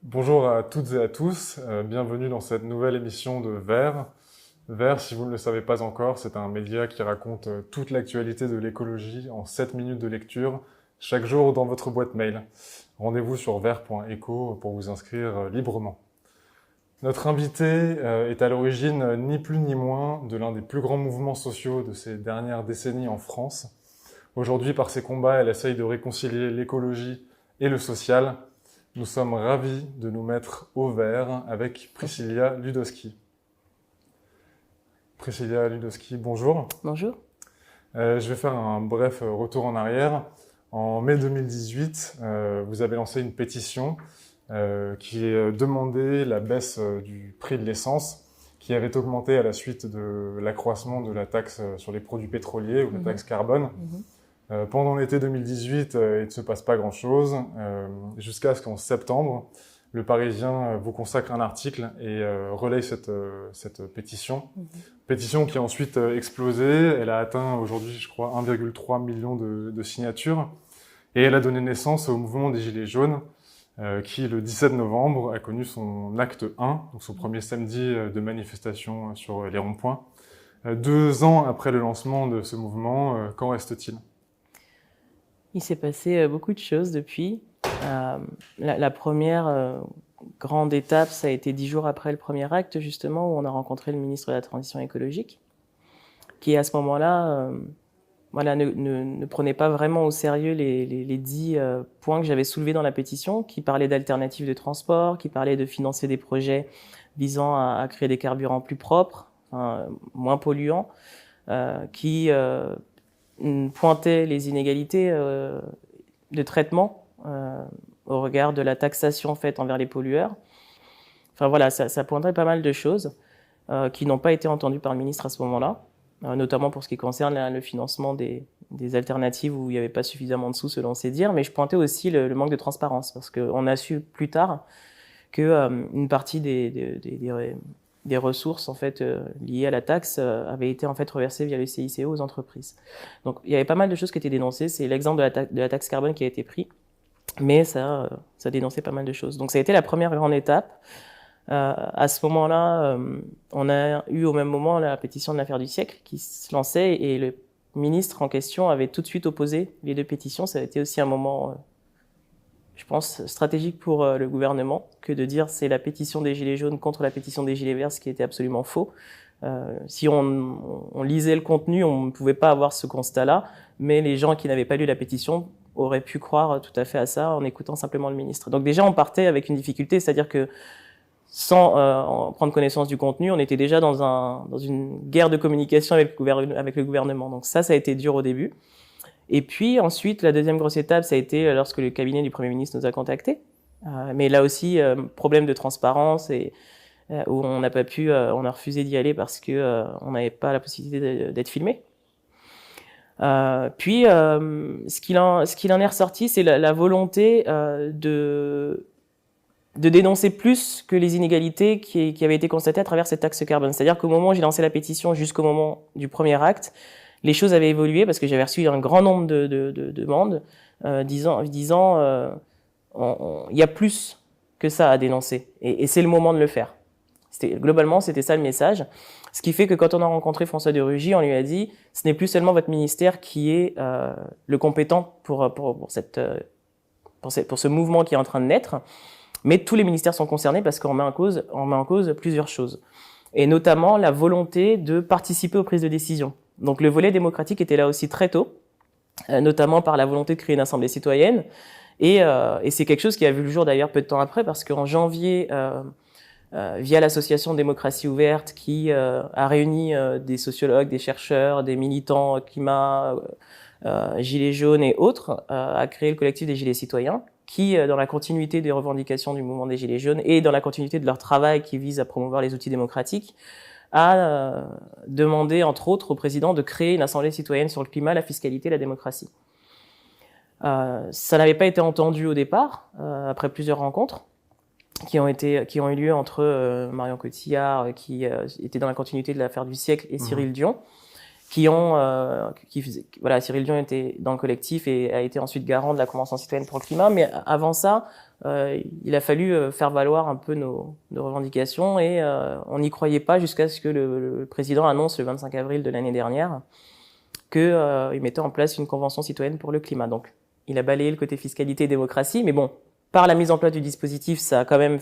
Bonjour à toutes et à tous, bienvenue dans cette nouvelle émission de Vert. Vert, si vous ne le savez pas encore, c'est un média qui raconte toute l'actualité de l'écologie en 7 minutes de lecture, chaque jour dans votre boîte mail. Rendez-vous sur vert.eco pour vous inscrire librement. Notre invitée est à l'origine ni plus ni moins de l'un des plus grands mouvements sociaux de ces dernières décennies en France. Aujourd'hui, par ses combats, elle essaye de réconcilier l'écologie et le social. Nous sommes ravis de nous mettre au vert avec Priscilla Ludowski. Priscilla Ludowski, bonjour. Bonjour. Je vais faire un bref retour en arrière. En mai 2018, vous avez lancé une pétition qui demandait la baisse du prix de l'essence qui avait augmenté à la suite de l'accroissement de la taxe sur les produits pétroliers ou la taxe carbone. Pendant l'été 2018, il ne se passe pas grand-chose, jusqu'à ce qu'en septembre, le Parisien vous consacre un article et relaye cette pétition. Pétition qui a ensuite explosé. Elle a atteint aujourd'hui, je crois, 1,3 million de signatures. Et elle a donné naissance au mouvement des Gilets jaunes, qui, le 17 novembre, a connu son acte 1, donc son premier samedi de manifestation sur les ronds-points. 2 ans après le lancement de ce mouvement, qu'en reste-t-il ? Il s'est passé beaucoup de choses depuis. La première grande étape, ça a été 10 jours après le premier acte, justement, où on a rencontré le ministre de la Transition écologique, qui à ce moment-là ne prenait pas vraiment au sérieux les 10 points que j'avais soulevés dans la pétition, qui parlaient d'alternatives de transport, qui parlaient de financer des projets visant à créer des carburants plus propres, moins polluants, qui pointait les inégalités de traitement au regard de la taxation faite envers les pollueurs. Enfin voilà, ça pointait pas mal de choses qui n'ont pas été entendues par le ministre à ce moment-là, notamment pour ce qui concerne le financement des alternatives où il n'y avait pas suffisamment de sous selon ses dires, mais je pointais aussi le manque de transparence, parce qu'on a su plus tard qu'une partie des ressources en fait liées à la taxe avaient été en fait reversées via le CICE aux entreprises. Donc il y avait pas mal de choses qui étaient dénoncées. C'est l'exemple de la taxe carbone qui a été pris, mais ça dénonçait pas mal de choses. Donc ça a été la première grande étape. À ce moment-là, on a eu au même moment la pétition de l'affaire du siècle qui se lançait et le ministre en question avait tout de suite opposé les 2 pétitions. Ça a été aussi un moment je pense, stratégique pour le gouvernement que de dire c'est la pétition des Gilets jaunes contre la pétition des Gilets verts, ce qui était absolument faux. Si on lisait le contenu, on ne pouvait pas avoir ce constat-là, mais les gens qui n'avaient pas lu la pétition auraient pu croire tout à fait à ça en écoutant simplement le ministre. Donc déjà, on partait avec une difficulté, c'est-à-dire que sans prendre connaissance du contenu, on était déjà dans une guerre de communication avec le gouvernement. Donc ça a été dur au début. Et puis ensuite, la deuxième grosse étape, ça a été lorsque le cabinet du Premier ministre nous a contactés. Mais là aussi, problème de transparence et où on n'a pas pu, on a refusé d'y aller parce que on n'avait pas la possibilité d'être filmé. Puis, ce qu'il en est ressorti, c'est la volonté de dénoncer plus que les inégalités qui avaient été constatées à travers cette taxe carbone. C'est-à-dire qu'au moment où j'ai lancé la pétition jusqu'au moment du premier acte, les choses avaient évolué parce que j'avais reçu un grand nombre de demandes disant il y a plus que ça à dénoncer et c'est le moment de le faire. Globalement, c'était ça le message. Ce qui fait que quand on a rencontré François de Rugy, on lui a dit ce n'est plus seulement votre ministère qui est le compétent pour ce mouvement qui est en train de naître, mais tous les ministères sont concernés parce qu'on met en cause plusieurs choses. Et notamment la volonté de participer aux prises de décision. Donc le volet démocratique était là aussi très tôt, notamment par la volonté de créer une assemblée citoyenne. Et c'est quelque chose qui a vu le jour d'ailleurs peu de temps après, parce qu'en janvier, via l'association Démocratie Ouverte, qui a réuni des sociologues, des chercheurs, des militants climat, Gilets jaunes et autres, a créé le collectif des Gilets citoyens, qui, dans la continuité des revendications du mouvement des Gilets jaunes et dans la continuité de leur travail qui vise à promouvoir les outils démocratiques, a demandé, entre autres, au président de créer une assemblée citoyenne sur le climat, la fiscalité et la démocratie. Ça n'avait pas été entendu au départ, après plusieurs rencontres qui ont eu lieu entre Marion Cotillard, qui était dans la continuité de l'affaire du siècle, et Cyril Dion. voilà, Cyril Dion était dans le collectif et a été ensuite garant de la Convention citoyenne pour le climat. Mais avant ça, il a fallu faire valoir un peu nos revendications et on n'y croyait pas jusqu'à ce que le président annonce le 25 avril de l'année dernière qu'il mettait en place une Convention citoyenne pour le climat. Donc, il a balayé le côté fiscalité et démocratie, mais bon, par la mise en place du dispositif, ça a quand même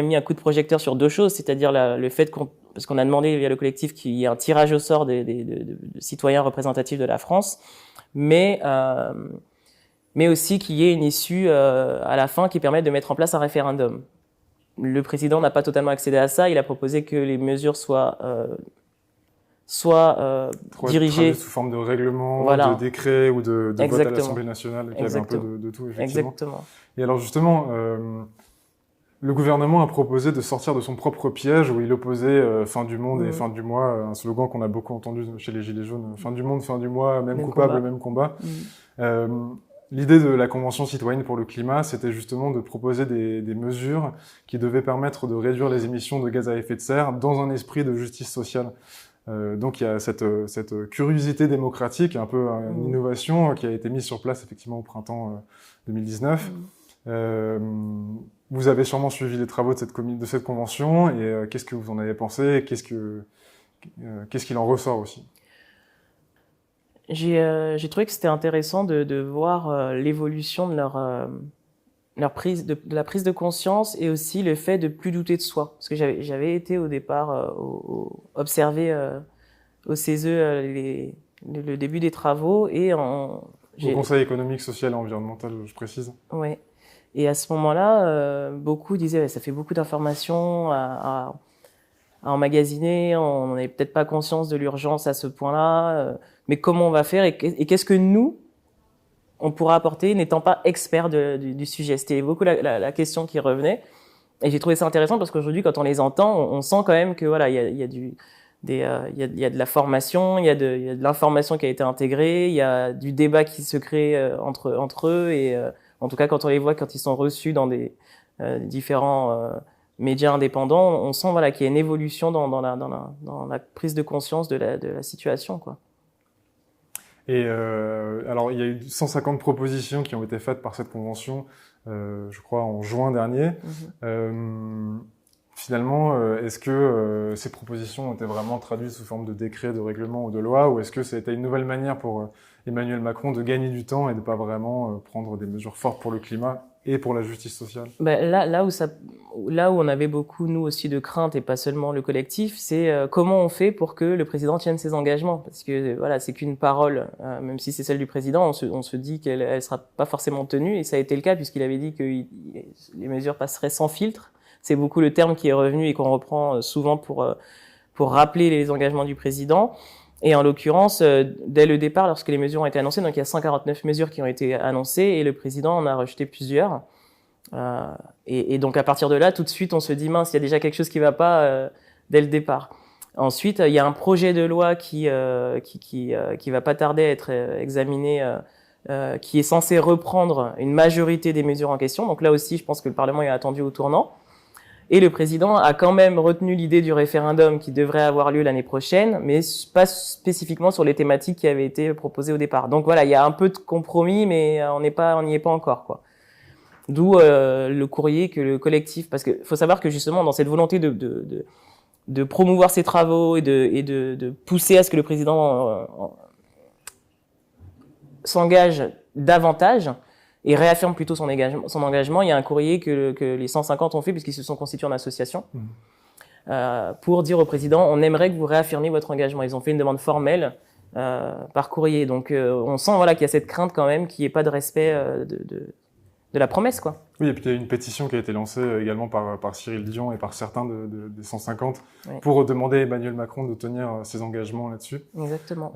mis un coup de projecteur sur deux choses, c'est-à-dire le fait parce qu'on a demandé via le collectif qu'il y ait un tirage au sort de citoyens représentatifs de la France, mais aussi qu'il y ait une issue à la fin qui permette de mettre en place un référendum. Le président n'a pas totalement accédé à ça, il a proposé que les mesures soient dirigées sous forme de règlement, voilà. de décret ou de vote à l'Assemblée nationale, qui avait un peu de tout, effectivement. Exactement. Et alors justement, le gouvernement a proposé de sortir de son propre piège où il opposait fin du monde et fin du mois, un slogan qu'on a beaucoup entendu chez les Gilets jaunes, fin du monde, fin du mois, même coupable, même combat. L'idée de la Convention citoyenne pour le climat, c'était justement de proposer des mesures qui devaient permettre de réduire les émissions de gaz à effet de serre dans un esprit de justice sociale. Donc il y a cette curiosité démocratique, un peu une innovation qui a été mise sur place effectivement au printemps 2019. Vous avez sûrement suivi les travaux de cette convention et qu'est-ce que vous en avez pensé et qu'est-ce qu'il en ressort aussi? J'ai trouvé que c'était intéressant de voir l'évolution de la prise de conscience et aussi le fait de plus douter de soi. Parce que j'avais été au départ observer au CESE le début des travaux et au Conseil économique, social et environnemental, je précise. Ouais. Et à ce moment-là, beaucoup disaient ça fait beaucoup d'informations à emmagasiner, on n'avait peut-être pas conscience de l'urgence à ce point-là, mais comment on va faire et qu'est-ce que nous, on pourra apporter n'étant pas experts du sujet. C'était beaucoup la question qui revenait. Et j'ai trouvé ça intéressant parce qu'aujourd'hui, quand on les entend, on sent quand même que voilà, il y a de la formation, il y a de l'information qui a été intégrée, il y a du débat qui se crée entre eux et en tout cas quand on les voit quand ils sont reçus dans des différents médias indépendants, on sent voilà qu'il y a une évolution dans la prise de conscience de la situation, quoi. Et alors il y a eu 150 propositions qui ont été faites par cette convention, je crois en juin dernier. Finalement, est-ce que ces propositions ont été vraiment traduites sous forme de décret, de règlement ou de loi, ou est-ce que c'était une nouvelle manière pour Emmanuel Macron de gagner du temps et de pas vraiment prendre des mesures fortes pour le climat et pour la justice sociale? Là où on avait beaucoup, nous aussi, de craintes, et pas seulement le collectif, c'est comment on fait pour que le président tienne ses engagements. Parce que voilà, c'est qu'une parole, même si c'est celle du président, on se dit qu'elle sera pas forcément tenue, et ça a été le cas puisqu'il avait dit que les mesures passeraient sans filtre. C'est beaucoup le terme qui est revenu et qu'on reprend souvent pour rappeler les engagements du président. Et en l'occurrence, dès le départ, lorsque les mesures ont été annoncées, donc il y a 149 mesures qui ont été annoncées et le président en a rejeté plusieurs. Et donc à partir de là, tout de suite, on se dit mince, il y a déjà quelque chose qui va pas dès le départ. Ensuite, il y a un projet de loi qui va pas tarder à être examiné, qui est censé reprendre une majorité des mesures en question. Donc là aussi, je pense que le Parlement est attendu au tournant. Et le président a quand même retenu l'idée du référendum qui devrait avoir lieu l'année prochaine, mais pas spécifiquement sur les thématiques qui avaient été proposées au départ. Donc voilà, il y a un peu de compromis, mais on n'y est pas encore, quoi. D'où le courrier que le collectif, parce que faut savoir que justement dans cette volonté de promouvoir ces travaux et de pousser à ce que le président s'engage davantage et réaffirme plutôt son engagement. Il y a un courrier que les 150 ont fait puisqu'ils se sont constitués en association pour dire au président on aimerait que vous réaffirmiez votre engagement. Ils ont fait une demande formelle par courrier. Donc on sent voilà qu'il y a cette crainte quand même qu'il n'y ait pas de respect de la promesse, quoi. Oui, et puis il y a une pétition qui a été lancée également par Cyril Dion et par certains des 150 pour demander à Emmanuel Macron de tenir ses engagements là-dessus. Exactement.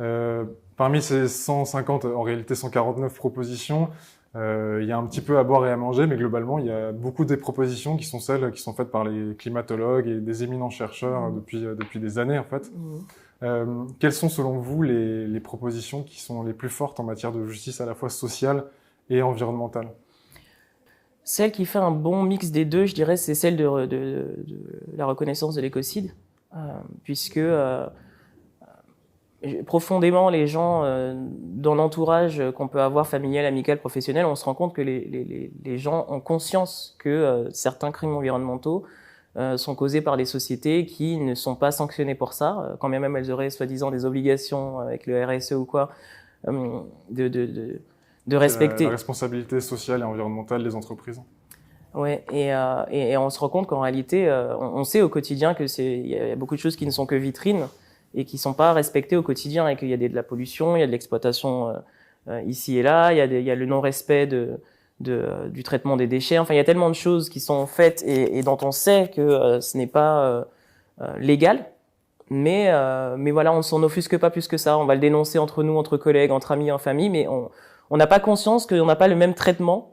Parmi ces 150, en réalité 149 propositions, il y a un petit peu à boire et à manger, mais globalement, il y a beaucoup des propositions qui sont celles qui sont faites par les climatologues et des éminents chercheurs depuis des années, en fait. Quelles sont, selon vous, les propositions qui sont les plus fortes en matière de justice à la fois sociale et environnementale? Celle qui fait un bon mix des deux, je dirais, c'est celle de la reconnaissance de l'écocide, puisque profondément les gens dans l'entourage qu'on peut avoir, familial, amical, professionnel, on se rend compte que les gens ont conscience que certains crimes environnementaux sont causés par des sociétés qui ne sont pas sanctionnées pour ça, quand bien même elles auraient soi-disant des obligations avec le RSE ou quoi, de respecter la responsabilité sociale et environnementale des entreprises. Ouais, et on se rend compte qu'en réalité, on sait au quotidien que il y a beaucoup de choses qui ne sont que vitrines et qui sont pas respectées au quotidien, et qu'il y a de la pollution, il y a de l'exploitation ici et là, il y a le non-respect du traitement des déchets. Enfin, il y a tellement de choses qui sont faites et dont on sait que ce n'est pas légal. Mais voilà, on s'en offusque pas plus que ça. On va le dénoncer entre nous, entre collègues, entre amis, en famille, mais on n'a pas conscience qu'on n'a pas le même traitement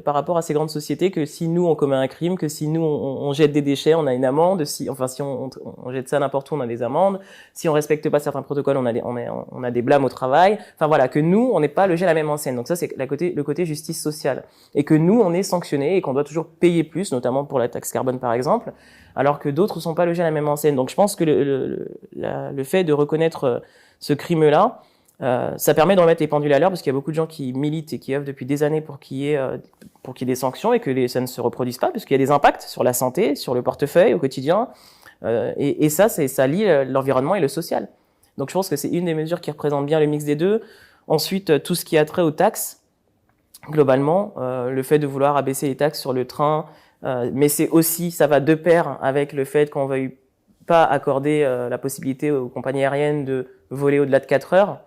par rapport à ces grandes sociétés, que si nous on commet un crime, que si nous on jette des déchets, on a une amende. Si on jette ça n'importe où, on a des amendes. Si on respecte pas certains protocoles, on a des blâmes au travail. Enfin voilà, que nous on n'est pas logés à la même enseigne. Donc ça c'est le côté justice sociale, et que nous on est sanctionnés et qu'on doit toujours payer plus, notamment pour la taxe carbone par exemple, alors que d'autres sont pas logés à la même enseigne. Donc je pense que le fait de reconnaître ce crime-là, ça permet de remettre les pendules à l'heure, parce qu'il y a beaucoup de gens qui militent et qui œuvrent depuis des années pour qu'il y ait des sanctions et que ça ne se reproduise pas, parce qu'il y a des impacts sur la santé, sur le portefeuille au quotidien, et ça lie l'environnement et le social. Donc je pense que c'est une des mesures qui représente bien le mix des deux. Ensuite, tout ce qui a trait aux taxes, globalement, le fait de vouloir abaisser les taxes sur le train, mais c'est aussi, ça va de pair avec le fait qu'on veuille pas accorder la possibilité aux compagnies aériennes de voler au-delà de 4 heures.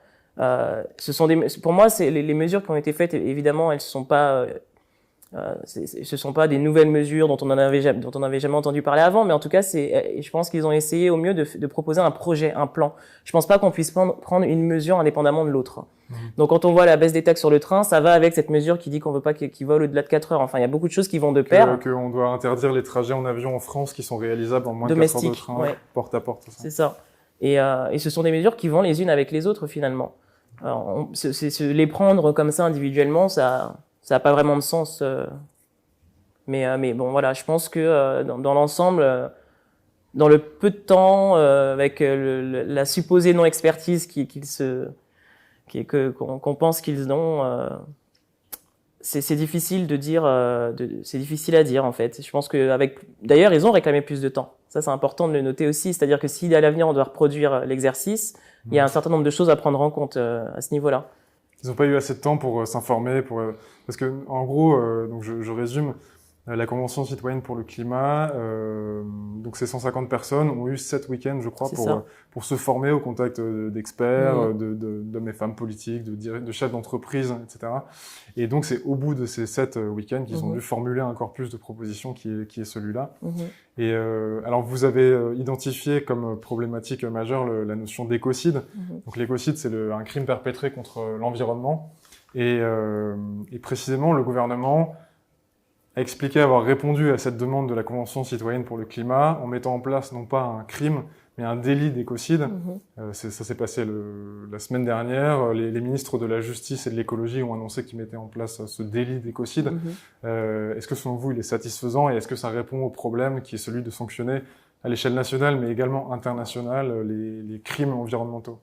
Pour moi, c'est les mesures qui ont été faites. Évidemment, ce sont pas des nouvelles mesures dont on n'avait jamais entendu parler avant, mais en tout cas, je pense qu'ils ont essayé au mieux de proposer un projet, un plan. Je pense pas qu'on puisse prendre une mesure indépendamment de l'autre. Donc, quand on voit la baisse des taxes sur le train, ça va avec cette mesure qui dit qu'on veut pas qu'ils volent au-delà de 4 heures. Enfin, il y a beaucoup de choses qui vont de pair. Qu'on doit interdire les trajets en avion en France qui sont réalisables en moins de 4 heures de train, ouais. Porte à porte. C'est ça. Et ce sont des mesures qui vont les unes avec les autres finalement. Alors, les prendre comme ça individuellement, ça a pas vraiment de sens. Mais bon, voilà, je pense que dans l'ensemble, dans le peu de temps, avec la supposée non-expertise qu'on pense qu'ils ont, c'est difficile de dire. C'est difficile à dire en fait. Je pense que d'ailleurs, ils ont réclamé plus de temps. Ça, c'est important de le noter aussi. C'est-à-dire que si à l'avenir on doit reproduire l'exercice, il y a un certain nombre de choses à prendre en compte à ce niveau-là. Ils n'ont pas eu assez de temps pour s'informer, parce que en gros, donc je résume, la Convention citoyenne pour le climat, donc ces 150 personnes ont eu 7 week-ends, je crois, pour se former au contact d'experts, d'hommes et femmes politiques, de chefs d'entreprise, etc. Et donc c'est au bout de ces 7 week-ends qu'ils ont dû formuler un corpus de propositions qui est celui-là. Et alors vous avez identifié comme problématique majeure la notion d'écocide. Donc l'écocide, c'est un crime perpétré contre l'environnement. Et précisément, le gouvernement a expliqué avoir répondu à cette demande de la Convention citoyenne pour le climat en mettant en place non pas un crime, mais un délit d'écocide. Ça s'est passé la semaine dernière. Les ministres de la Justice et de l'Écologie ont annoncé qu'ils mettaient en place ce délit d'écocide. Est-ce que selon vous, il est satisfaisant, et est-ce que ça répond au problème qui est celui de sanctionner à l'échelle nationale, mais également internationale, les crimes environnementaux ?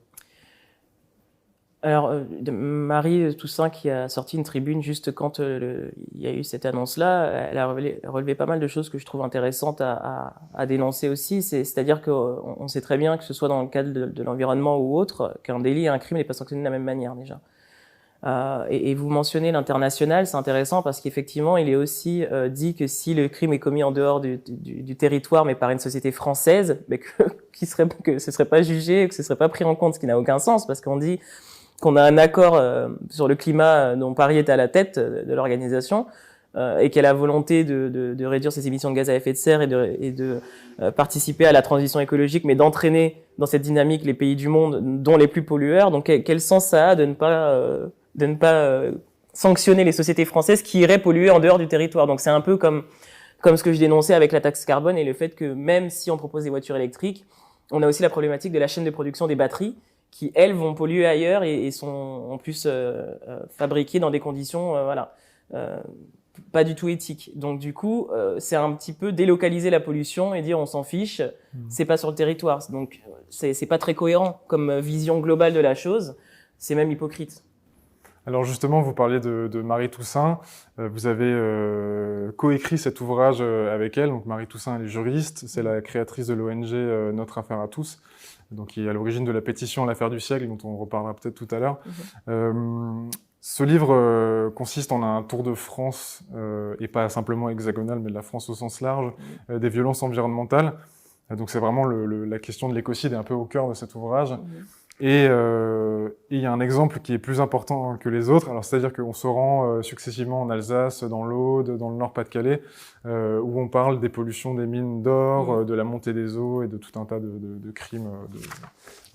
Alors, Marie Toussaint, qui a sorti une tribune juste quand il y a eu cette annonce-là, elle a relevé pas mal de choses que je trouve intéressantes à dénoncer aussi. C'est-à-dire qu'on sait très bien, que ce soit dans le cadre de l'environnement ou autre, qu'un délit et un crime n'est pas sanctionné de la même manière déjà. Et vous mentionnez l'international, c'est intéressant parce qu'effectivement, il est aussi dit que si le crime est commis en dehors du territoire, mais par une société française, mais que ce serait pas jugé, que ce serait pas pris en compte, ce qui n'a aucun sens, parce qu'on dit qu'on a un accord sur le climat dont Paris est à la tête de l'organisation, et qu'elle a volonté de réduire ses émissions de gaz à effet de serre et de participer à la transition écologique, mais d'entraîner dans cette dynamique les pays du monde, dont les plus pollueurs. Donc quel sens ça a de ne pas sanctionner les sociétés françaises qui iraient polluer en dehors du territoire? Donc c'est un peu comme ce que je dénonçais avec la taxe carbone et le fait que même si on propose des voitures électriques, on a aussi la problématique de la chaîne de production des batteries, qui, elles, vont polluer ailleurs et sont en plus fabriquées dans des conditions pas du tout éthique. Donc du coup, c'est un petit peu délocaliser la pollution et dire on s'en fiche, c'est pas sur le territoire. Donc c'est pas très cohérent comme vision globale de la chose, c'est même hypocrite. Alors justement, vous parliez de Marie Toussaint. Vous avez coécrit cet ouvrage avec elle. Donc Marie Toussaint, elle est juriste. C'est la créatrice de l'ONG Notre Affaire à tous, donc qui est à l'origine de la pétition L'Affaire du siècle, dont on reparlera peut-être tout à l'heure. Ce livre consiste en un tour de France, et pas simplement hexagonal, mais de la France au sens large, des violences environnementales. Donc c'est vraiment la question de l'écocide est un peu au cœur de cet ouvrage. Et il y a un exemple qui est plus important que les autres. Alors c'est-à-dire qu'on se rend successivement en Alsace, dans l'Aude, dans le Nord-Pas-de-Calais, où on parle des pollutions des mines d'or, de la montée des eaux et de tout un tas de crimes,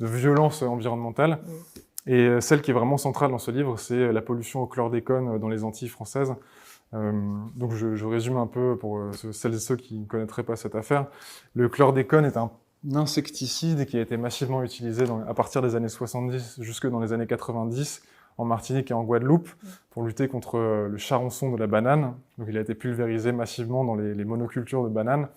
de violences environnementales. Et celle qui est vraiment centrale dans ce livre, c'est la pollution au chlordécone dans les Antilles françaises. Donc je résume un peu pour celles et ceux qui ne connaîtraient pas cette affaire. Le chlordécone est un insecticide qui a été massivement utilisé à partir des années 70 jusque dans les années 90 en Martinique et en Guadeloupe pour lutter contre le charançon de la banane. Donc il a été pulvérisé massivement dans les monocultures de bananes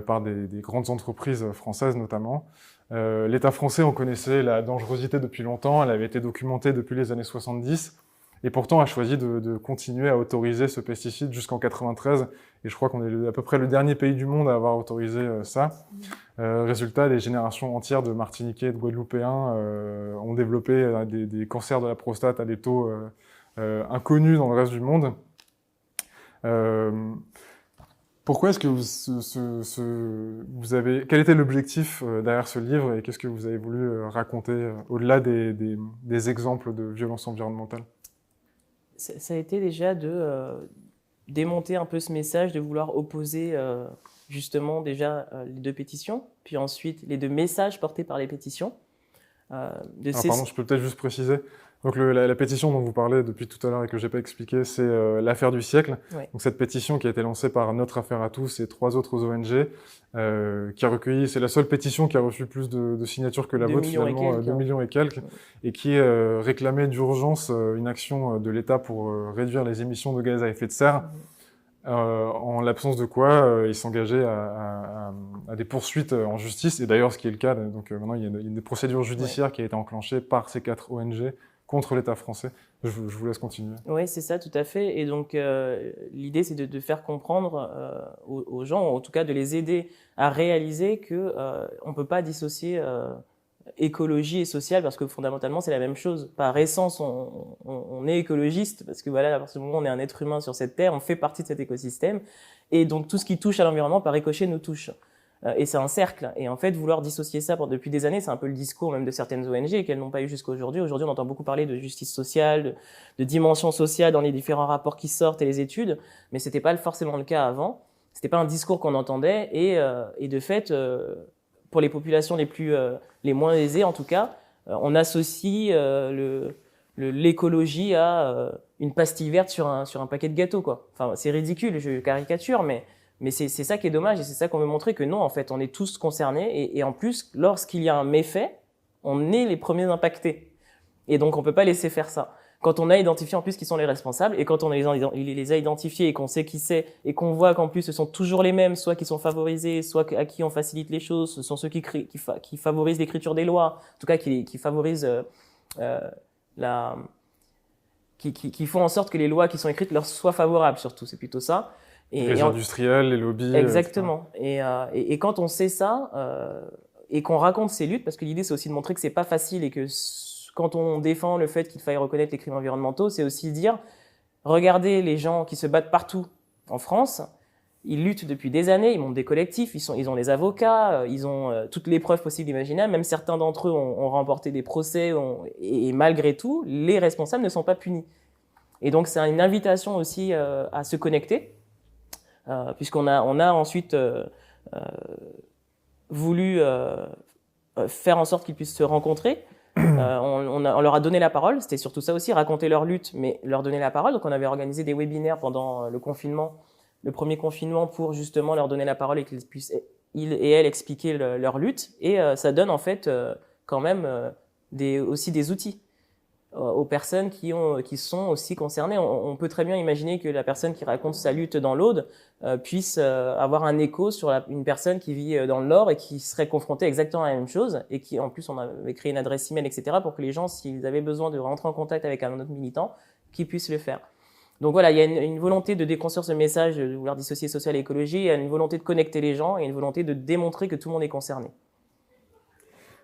par des grandes entreprises françaises notamment. L'État français en connaissait la dangerosité depuis longtemps, elle avait été documentée depuis les années 70 et pourtant a choisi de continuer à autoriser ce pesticide jusqu'en 93 et je crois qu'on est à peu près le dernier pays du monde à avoir autorisé ça. Résultat, des générations entières de Martiniquais et de Guadeloupéens ont développé des cancers de la prostate à des taux inconnus dans le reste du monde. Pourquoi est-ce que vous avez... Quel était l'objectif derrière ce livre et qu'est-ce que vous avez voulu raconter au-delà des exemples de violence environnementale? Ça a été déjà de démonter un peu ce message, de vouloir opposer justement déjà les deux pétitions, puis ensuite les deux messages portés par les pétitions. Pardon, je peux peut-être juste préciser. Donc la pétition dont vous parlez depuis tout à l'heure et que j'ai pas expliqué, c'est l'affaire du siècle. Ouais. Donc cette pétition qui a été lancée par Notre Affaire à tous et 3 autres ONG, qui a recueilli, c'est la seule pétition qui a reçu plus de signatures que la vôtre finalement, 2 millions et quelques, et qui réclamait d'urgence une action de l'État pour réduire les émissions de gaz à effet de serre. En l'absence de quoi ils s'engageaient à des poursuites en justice, et d'ailleurs ce qui est le cas, donc maintenant il y a une procédure judiciaire qui a été enclenchée par ces 4 ONG contre l'État français. Je vous laisse continuer. Oui, c'est ça, tout à fait. Et donc l'idée c'est de faire comprendre aux gens, en tout cas de les aider à réaliser que on peut pas dissocier écologie et social parce que fondamentalement c'est la même chose. Par essence, on est écologiste parce que voilà, à partir du moment où on est un être humain sur cette terre, on fait partie de cet écosystème et donc tout ce qui touche à l'environnement par ricochet nous touche. Et c'est un cercle. Et en fait, vouloir dissocier ça depuis des années, c'est un peu le discours même de certaines ONG qu'elles n'ont pas eu jusqu'à aujourd'hui. Aujourd'hui, on entend beaucoup parler de justice sociale, de dimension sociale dans les différents rapports qui sortent et les études, mais c'était pas forcément le cas avant. C'était pas un discours qu'on entendait et de fait, pour les populations les moins aisées en tout cas, on associe l'écologie à une pastille verte sur un paquet de gâteaux, quoi. Enfin, c'est ridicule, je caricature, mais c'est ça qui est dommage et c'est ça qu'on veut montrer que non, en fait, on est tous concernés et en plus, lorsqu'il y a un méfait, on est les premiers impactés. Et donc, on peut pas laisser faire ça. Quand on a identifié en plus qui sont les responsables et quand on les a identifiés et qu'on sait qui c'est et qu'on voit qu'en plus ce sont toujours les mêmes, soit qui sont favorisés, soit à qui on facilite les choses, ce sont ceux qui favorisent l'écriture des lois, en tout cas qui favorisent qui font en sorte que les lois qui sont écrites leur soient favorables surtout, c'est plutôt ça. Les industriels, les lobbies. Exactement. Et quand on sait ça et qu'on raconte ces luttes, parce que l'idée c'est aussi de montrer que c'est pas facile et que quand on défend le fait qu'il faille reconnaître les crimes environnementaux, c'est aussi dire regardez les gens qui se battent partout en France, ils luttent depuis des années, ils montent des collectifs, ils ont des avocats, ils ont toutes les preuves possibles et imaginables, même certains d'entre eux ont remporté des procès et malgré tout, les responsables ne sont pas punis. Et donc c'est une invitation aussi à se connecter. Puisqu'on a ensuite voulu faire en sorte qu'ils puissent se rencontrer. On leur a donné la parole, c'était surtout ça aussi, raconter leur lutte, mais leur donner la parole. Donc on avait organisé des webinaires pendant le premier confinement, pour justement leur donner la parole et qu'ils puissent, ils et elles, expliquer leur lutte. Et ça donne en fait quand même aussi des outils. aux personnes qui sont aussi concernées. On peut très bien imaginer que la personne qui raconte sa lutte dans l'Aude puisse avoir un écho sur une personne qui vit dans le Nord et qui serait confrontée exactement à la même chose, et qui, en plus, on avait créé une adresse email, etc., pour que les gens, s'ils avaient besoin de rentrer en contact avec un autre militant, qu'ils puissent le faire. Donc voilà, il y a une volonté de déconstruire ce message, de vouloir dissocier social et écologie, il y a une volonté de connecter les gens et une volonté de démontrer que tout le monde est concerné.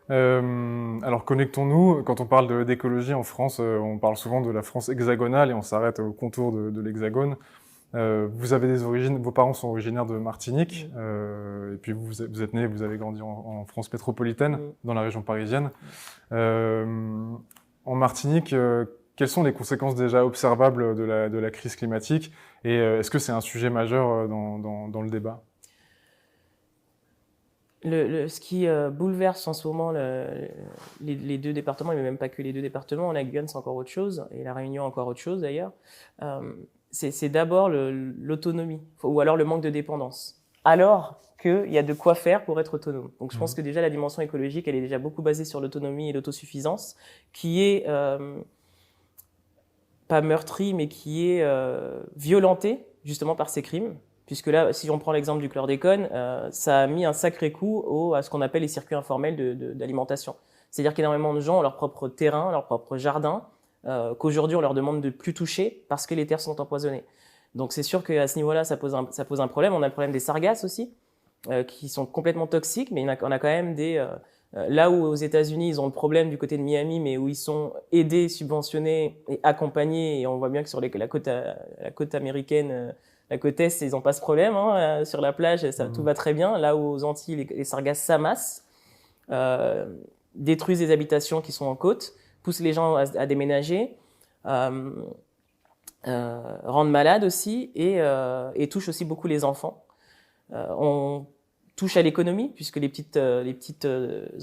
Alors connectons-nous, quand on parle d'écologie en France, on parle souvent de la France hexagonale et on s'arrête au contour de l'hexagone. Vous avez des origines, vos parents sont originaires de Martinique, et puis vous êtes né, vous avez grandi en France métropolitaine, dans la région parisienne. En Martinique, quelles sont les conséquences déjà observables de la crise climatique, et est-ce que c'est un sujet majeur dans le débat ? Ce qui bouleverse en ce moment les deux départements, mais même pas que les deux départements, la Guyane c'est encore autre chose, et la Réunion encore autre chose d'ailleurs, c'est d'abord l'autonomie, ou alors le manque de dépendance, alors qu'il y a de quoi faire pour être autonome. Donc je pense que déjà la dimension écologique, elle est déjà beaucoup basée sur l'autonomie et l'autosuffisance, qui est pas meurtrie, mais qui est violentée justement par ces crimes. Puisque là, si on prend l'exemple du chlordécone, ça a mis un sacré coup à ce qu'on appelle les circuits informels d'alimentation. C'est-à-dire qu'énormément de gens ont leur propre terrain, leur propre jardin, qu'aujourd'hui on leur demande de plus toucher parce que les terres sont empoisonnées. Donc c'est sûr qu'à ce niveau-là, ça pose un problème. On a le problème des sargasses aussi, qui sont complètement toxiques, mais on a quand même là où aux États-Unis ils ont le problème du côté de Miami, mais où ils sont aidés, subventionnés et accompagnés, et on voit bien que sur la côte américaine, la côte Est, ils n'ont pas ce problème, hein, sur la plage, tout va très bien. Là où aux Antilles, les sargasses s'amassent, détruisent les habitations qui sont en côte, poussent les gens à déménager, rendent malades aussi, et touchent aussi beaucoup les enfants. On touche à l'économie, puisque les petites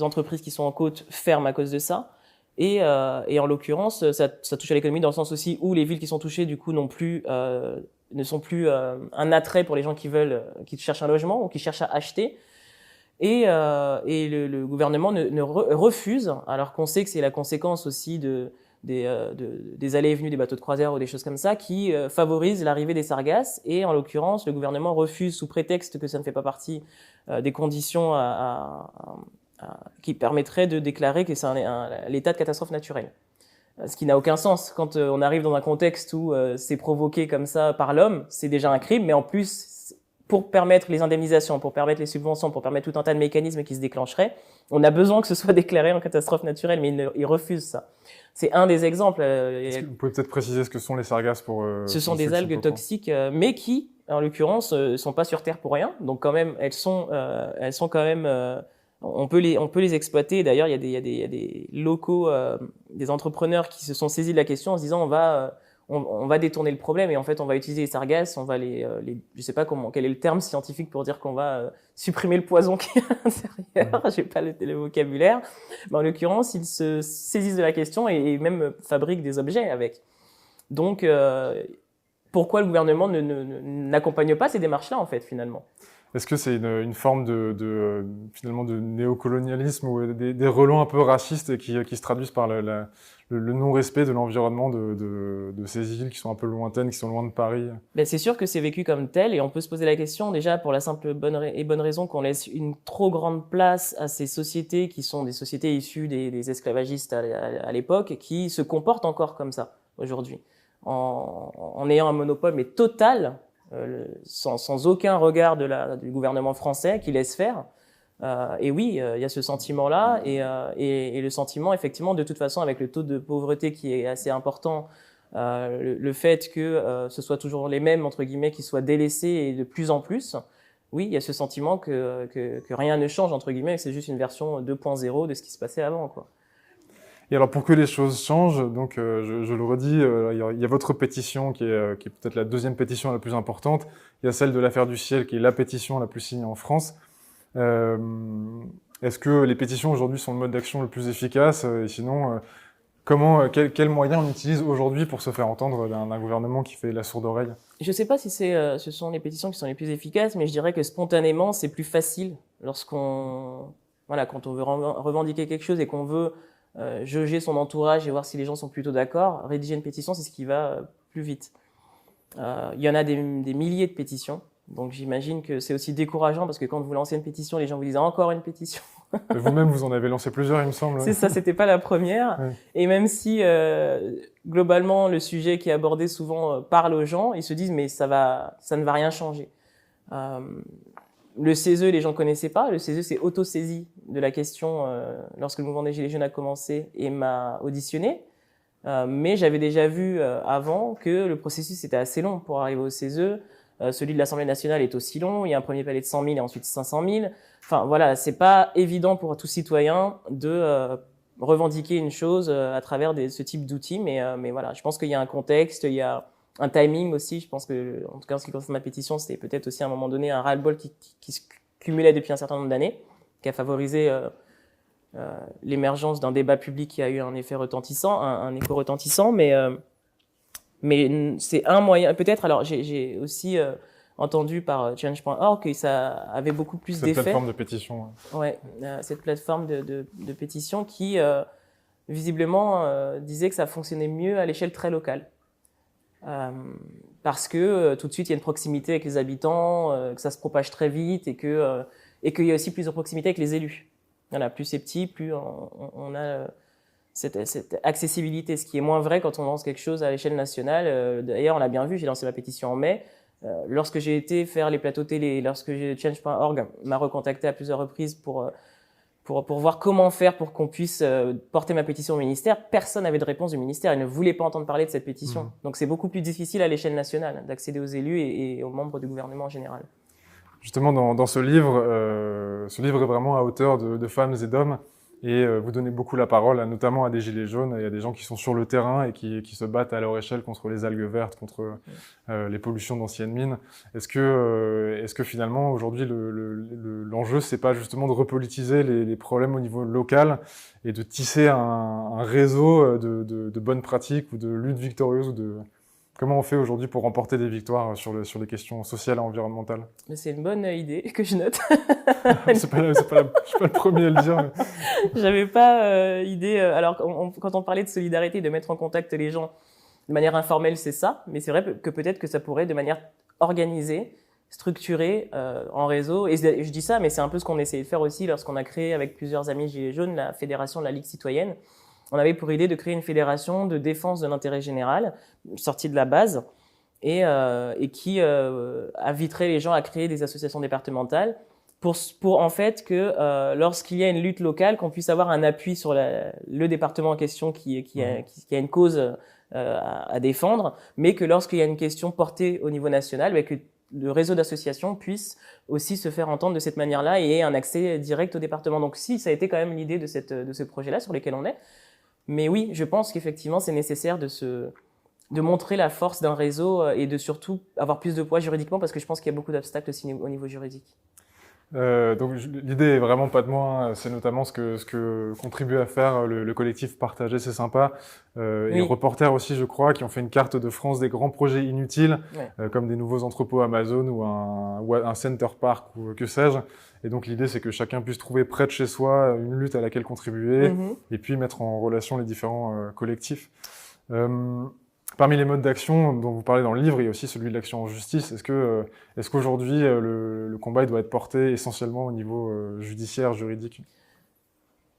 entreprises qui sont en côte ferment à cause de ça. Et en l'occurrence, ça touche à l'économie dans le sens aussi où les villes qui sont touchées, du coup, ne sont plus un attrait pour les gens qui cherchent un logement ou qui cherchent à acheter. Et le gouvernement refuse, alors qu'on sait que c'est la conséquence aussi des allées et venues des bateaux de croisière ou des choses comme ça, qui favorisent l'arrivée des sargasses. Et en l'occurrence, le gouvernement refuse, sous prétexte que ça ne fait pas partie des conditions qui permettraient de déclarer que c'est l'état de catastrophe naturelle. Ce qui n'a aucun sens. Quand on arrive dans un contexte où c'est provoqué comme ça par l'homme, c'est déjà un crime, mais en plus, pour permettre les indemnisations, pour permettre les subventions, pour permettre tout un tas de mécanismes qui se déclencheraient, on a besoin que ce soit déclaré en catastrophe naturelle, mais ils refusent ça. C'est un des exemples. Vous pouvez peut-être préciser ce que sont les sargasses pour... Ce sont des algues toxiques, mais qui, en l'occurrence, sont pas sur Terre pour rien. Donc quand même, elles sont quand même... On peut les exploiter. D'ailleurs, il y a des locaux, des entrepreneurs qui se sont saisis de la question en se disant on va détourner le problème, et en fait on va utiliser les sargasses, on va je sais pas quel est le terme scientifique pour dire qu'on va supprimer le poison qui est à l'intérieur. J'ai pas le vocabulaire. Mais en l'occurrence, ils se saisissent de la question et même fabriquent des objets avec. Donc pourquoi le gouvernement n'accompagne pas ces démarches-là en fait finalement? Est-ce que c'est une forme finalement de néocolonialisme ou des relents un peu racistes qui se traduisent par le non-respect de l'environnement de ces îles qui sont un peu lointaines, qui sont loin de Paris? Ben c'est sûr que c'est vécu comme tel, et on peut se poser la question déjà pour la simple bonne raison qu'on laisse une trop grande place à ces sociétés qui sont des sociétés issues des esclavagistes à l'époque, qui se comportent encore comme ça aujourd'hui, en ayant un monopole mais total, sans aucun regard du gouvernement français qui laisse faire. Et oui, il y a ce sentiment-là, et le sentiment, effectivement, de toute façon, avec le taux de pauvreté qui est assez important, le fait que ce soit toujours les mêmes, entre guillemets, qui soient délaissés et de plus en plus, oui, il y a ce sentiment que rien ne change, entre guillemets, que c'est juste une version 2.0 de ce qui se passait avant, quoi. Et alors, pour que les choses changent, donc je le redis, il y a votre pétition qui est peut-être la deuxième pétition la plus importante. Il y a celle de l'affaire du ciel qui est la pétition la plus signée en France. Est-ce que les pétitions aujourd'hui sont le mode d'action le plus efficace? Et sinon, quels moyens on utilise aujourd'hui pour se faire entendre d'un gouvernement qui fait la sourde oreille? Je ne sais pas si ce sont les pétitions qui sont les plus efficaces, mais je dirais que spontanément, c'est plus facile quand on veut revendiquer quelque chose et qu'on veut jauger son entourage et voir si les gens sont plutôt d'accord. Rédiger une pétition, c'est ce qui va plus vite. Il y en a des milliers de pétitions. Donc j'imagine que c'est aussi décourageant parce que quand vous lancez une pétition, les gens vous disent encore une pétition. Vous-même, vous en avez lancé plusieurs, il me semble. C'est ça, c'était pas la première. Ouais. Et même si globalement le sujet qui est abordé souvent parle aux gens, ils se disent mais ça ne va rien changer. Le CESE, les gens ne connaissaient pas. Le CESE s'est auto-saisi de la question lorsque le mouvement des Gilets jaunes a commencé et m'a auditionné. Mais j'avais déjà vu avant que le processus était assez long pour arriver au CESE. Celui de l'Assemblée nationale est aussi long. Il y a un premier palier de 100 000 et ensuite 500 000. Enfin, voilà, c'est pas évident pour tout citoyen de revendiquer une chose à travers ce type d'outils. Mais voilà, je pense qu'il y a un contexte, il y a un timing aussi. Je pense que, en tout cas, en ce qui concerne ma pétition, c'était peut-être aussi à un moment donné un ras-le-bol qui se cumulait depuis un certain nombre d'années, qui a favorisé l'émergence d'un débat public qui a eu un effet retentissant, un écho retentissant, mais c'est un moyen, peut-être. Alors, j'ai aussi entendu par Change.org que ça avait beaucoup plus d'effets. Cette plateforme de pétition. Ouais, cette plateforme de pétition qui, visiblement, disait que ça fonctionnait mieux à l'échelle très locale. Parce que tout de suite, il y a une proximité avec les habitants, que ça se propage très vite et qu'il y a aussi plus de proximité avec les élus. Voilà, plus c'est petit, plus on a cette accessibilité, ce qui est moins vrai quand on lance quelque chose à l'échelle nationale. D'ailleurs, on l'a bien vu, j'ai lancé ma pétition en mai. Lorsque j'ai été faire les plateaux télé, lorsque Change.org m'a recontacté à plusieurs reprises pour voir comment faire pour qu'on puisse porter ma pétition au ministère, personne n'avait de réponse du ministère. Ils ne voulaient pas entendre parler de cette pétition. Donc c'est beaucoup plus difficile à l'échelle nationale d'accéder aux élus et aux membres du gouvernement en général. Justement, dans ce livre est vraiment à hauteur de femmes et d'hommes, et vous donnez beaucoup la parole, notamment à des gilets jaunes, et à des gens qui sont sur le terrain et qui se battent à leur échelle contre les algues vertes, contre les pollutions d'anciennes mines. Est-ce que finalement, aujourd'hui, l'enjeu, c'est pas justement de repolitiser les problèmes au niveau local et de tisser un réseau de bonnes pratiques ou de lutte victorieuse ou de... Comment on fait aujourd'hui pour remporter des victoires sur les questions sociales et environnementales? C'est une bonne idée que je note. Je suis pas le premier à le dire. Mais... J'avais pas idée. Alors, quand on parlait de solidarité, de mettre en contact les gens de manière informelle, c'est ça. Mais c'est vrai que peut-être que ça pourrait, de manière organisée, structurée, en réseau. Et je dis ça, mais c'est un peu ce qu'on essayait de faire aussi lorsqu'on a créé avec plusieurs amis Gilets jaunes la fédération de la Ligue citoyenne. On avait pour idée de créer une fédération de défense de l'intérêt général, sortie de la base, et qui inviterait les gens à créer des associations départementales pour en fait que lorsqu'il y a une lutte locale, qu'on puisse avoir un appui sur le département en question qui a une cause à défendre, mais que lorsqu'il y a une question portée au niveau national, que le réseau d'associations puisse aussi se faire entendre de cette manière-là et ait un accès direct au département. Donc si, ça a été quand même l'idée de ce projet-là sur lequel on est. Mais oui, je pense qu'effectivement, c'est nécessaire de montrer la force d'un réseau et de surtout avoir plus de poids juridiquement, parce que je pense qu'il y a beaucoup d'obstacles aussi au niveau juridique. Donc l'idée est vraiment pas de moi, hein. C'est notamment ce que contribue à faire le collectif Partager, c'est sympa, et Reporter aussi, je crois, qui ont fait une carte de France des grands projets inutiles, comme des nouveaux entrepôts Amazon ou un Center Park ou que sais-je. Et donc l'idée, c'est que chacun puisse trouver près de chez soi une lutte à laquelle contribuer, et puis mettre en relation les différents collectifs. Parmi les modes d'action dont vous parlez dans le livre, il y a aussi celui de l'action en justice. Est-ce qu'aujourd'hui, le combat doit être porté essentiellement au niveau judiciaire, juridique?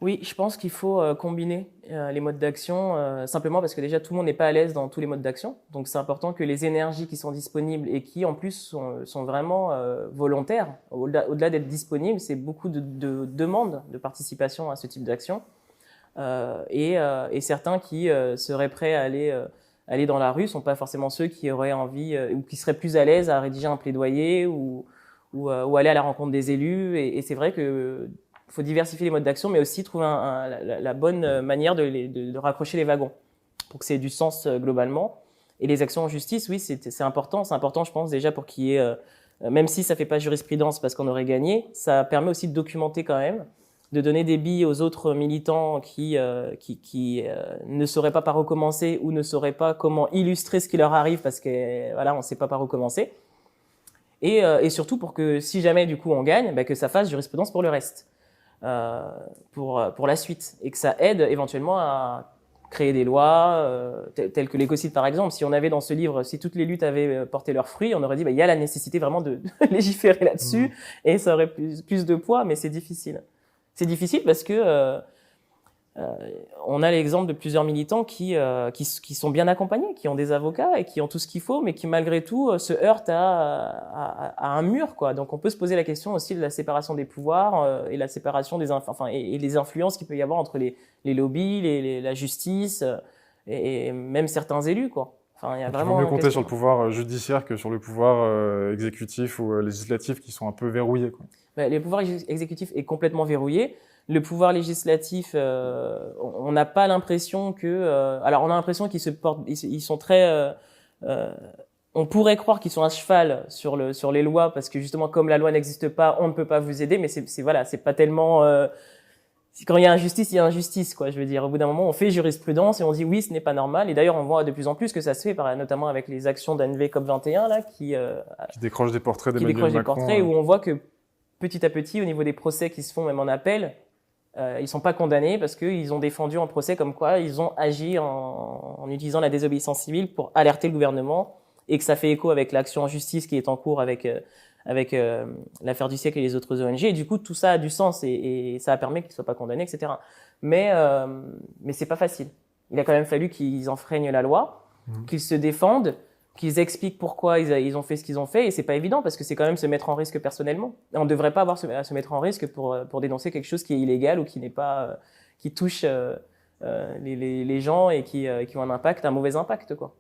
Oui, je pense qu'il faut combiner les modes d'action, simplement parce que déjà tout le monde n'est pas à l'aise dans tous les modes d'action. Donc c'est important que les énergies qui sont disponibles et qui en plus sont vraiment volontaires, au-delà d'être disponibles, c'est beaucoup de demandes de participation à ce type d'action. Et certains qui seraient prêts à aller dans la rue sont pas forcément ceux qui auraient envie ou qui seraient plus à l'aise à rédiger un plaidoyer ou aller à la rencontre des élus. Et c'est vrai que faut diversifier les modes d'action, mais aussi trouver la bonne manière de raccrocher les wagons pour que ça ait du sens globalement. Et les actions en justice, oui, c'est important. C'est important, je pense, déjà pour qu'il y ait, même si ça fait pas jurisprudence parce qu'on aurait gagné, ça permet aussi de documenter quand même, de donner des billes aux autres militants qui ne sauraient pas par où commencer ou ne sauraient pas comment illustrer ce qui leur arrive parce que voilà, on sait pas par où commencer. Et surtout pour que si jamais du coup on gagne, que ça fasse jurisprudence pour le reste. pour la suite, et que ça aide éventuellement à créer des lois telles que l'écocide par exemple. Si on avait dans ce livre, si toutes les luttes avaient porté leurs fruits, on aurait dit il y a la nécessité vraiment de légiférer là-dessus et ça aurait plus de poids, mais c'est difficile. C'est difficile parce que on a l'exemple de plusieurs militants qui sont bien accompagnés, qui ont des avocats et qui ont tout ce qu'il faut, mais qui malgré tout se heurtent à un mur, quoi. Donc on peut se poser la question aussi de la séparation des pouvoirs et la séparation des et les influences qu'il peut y avoir entre les lobbies, la justice et même certains élus, quoi. Enfin, il y a vraiment. Il vaut mieux compter sur le pouvoir judiciaire que sur le pouvoir exécutif ou législatif qui sont un peu verrouillés, quoi. Le pouvoir exécutif est complètement verrouillé. Le pouvoir législatif, on n'a pas l'impression que. Alors, on a l'impression qu'ils se portent, ils sont très. On pourrait croire qu'ils sont à cheval sur les lois parce que justement, comme la loi n'existe pas, on ne peut pas vous aider. Mais c'est pas tellement. Quand il y a injustice, il y a injustice, quoi. Je veux dire, au bout d'un moment, on fait jurisprudence et on dit oui, ce n'est pas normal. Et d'ailleurs, on voit de plus en plus que ça se fait, notamment avec les actions d'ANV COP21 là, qui décrochent des portraits d'Emmanuel Macron. Où on voit que petit à petit, au niveau des procès qui se font même en appel, ils sont pas condamnés parce qu'ils ont défendu en procès comme quoi ils ont agi en utilisant la désobéissance civile pour alerter le gouvernement et que ça fait écho avec l'action en justice qui est en cours avec l'affaire du siècle et les autres ONG. Et du coup, tout ça a du sens et ça a permis qu'ils soient pas condamnés, etc. Mais c'est pas facile. Il a quand même fallu qu'ils enfreignent la loi, qu'ils se défendent, qu'ils expliquent pourquoi ils ont fait ce qu'ils ont fait, et c'est pas évident parce que c'est quand même se mettre en risque personnellement. Et on ne devrait pas avoir à se mettre en risque pour dénoncer quelque chose qui est illégal ou qui n'est pas qui touche les gens et qui ont un mauvais impact, quoi.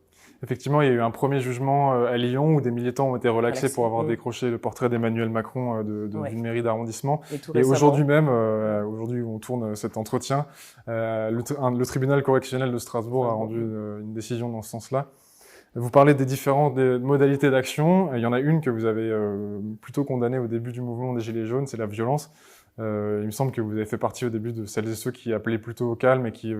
Effectivement, il y a eu un premier jugement à Lyon où des militants ont été relaxés pour avoir décroché le portrait d'Emmanuel Macron d'une mairie d'arrondissement. Et aujourd'hui même, aujourd'hui où on tourne cet entretien, le tribunal correctionnel de Strasbourg a rendu une décision dans ce sens-là. Vous parlez des différentes modalités d'action. Il y en a une que vous avez plutôt condamnée au début du mouvement des Gilets jaunes, c'est la violence. Il me semble que vous avez fait partie au début de celles et ceux qui appelaient plutôt au calme et qui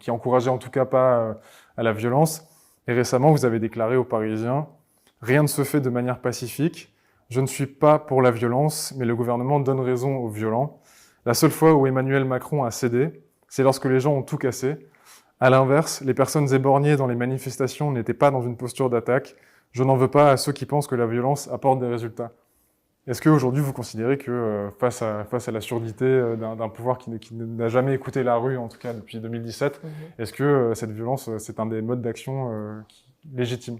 encourageaient en tout cas pas à la violence. Et récemment, vous avez déclaré aux Parisiens « Rien ne se fait de manière pacifique. Je ne suis pas pour la violence, mais le gouvernement donne raison aux violents. La seule fois où Emmanuel Macron a cédé, c'est lorsque les gens ont tout cassé. À l'inverse, les personnes éborgnées dans les manifestations n'étaient pas dans une posture d'attaque. Je n'en veux pas à ceux qui pensent que la violence apporte des résultats. » Est-ce qu'aujourd'hui, vous considérez que face à la surdité d'un pouvoir qui n'a jamais écouté la rue, en tout cas depuis 2017, est-ce que cette violence, c'est un des modes d'action légitimes ?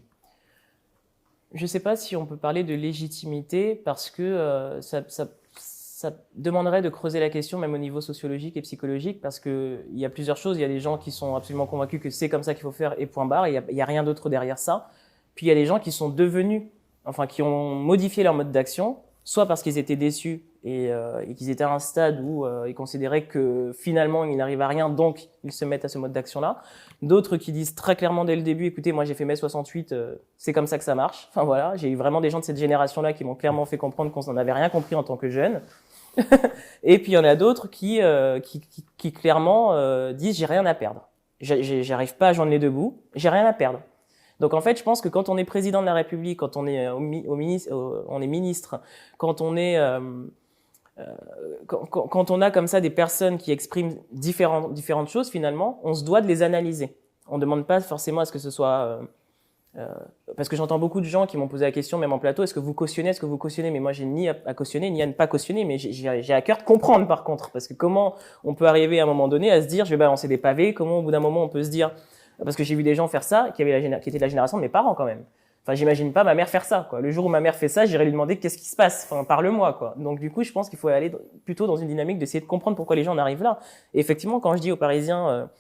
Je ne sais pas si on peut parler de légitimité parce que ça demanderait de creuser la question même au niveau sociologique et psychologique parce que il y a plusieurs choses. Il y a des gens qui sont absolument convaincus que c'est comme ça qu'il faut faire et point barre. Il y a rien d'autre derrière ça. Puis il y a des gens qui sont qui ont modifié leur mode d'action, soit parce qu'ils étaient déçus et qu'ils étaient à un stade où ils considéraient que finalement il n'arrive à rien, donc ils se mettent à ce mode d'action-là. D'autres qui disent très clairement dès le début, écoutez, moi j'ai fait mai 68, c'est comme ça que ça marche. Enfin voilà, j'ai eu vraiment des gens de cette génération-là qui m'ont clairement fait comprendre qu'on n'en avait rien compris en tant que jeunes. Et puis il y en a d'autres qui clairement disent j'ai rien à perdre. J'arrive pas à joindre les deux bouts, j'ai rien à perdre. Donc en fait, je pense que quand on est président de la République, quand on est on est ministre, quand on est quand on a comme ça des personnes qui expriment différentes choses, finalement, on se doit de les analyser. On ne demande pas forcément à ce que ce soit parce que j'entends beaucoup de gens qui m'ont posé la question, même en plateau, est-ce que vous cautionnez, mais moi j'ai ni à cautionner ni à ne pas cautionner, mais j'ai à cœur de comprendre par contre, parce que comment on peut arriver à un moment donné à se dire je vais balancer des pavés, comment au bout d'un moment on peut se dire, parce que j'ai vu des gens faire ça qui étaient de la génération de mes parents quand même. Enfin, j'imagine pas ma mère faire ça, quoi. Le jour où ma mère fait ça, j'irai lui demander qu'est-ce qui se passe. Enfin, parle-moi, quoi. Donc, du coup, je pense qu'il faut aller plutôt dans une dynamique d'essayer de comprendre pourquoi les gens en arrivent là. Et effectivement, quand je dis aux Parisiens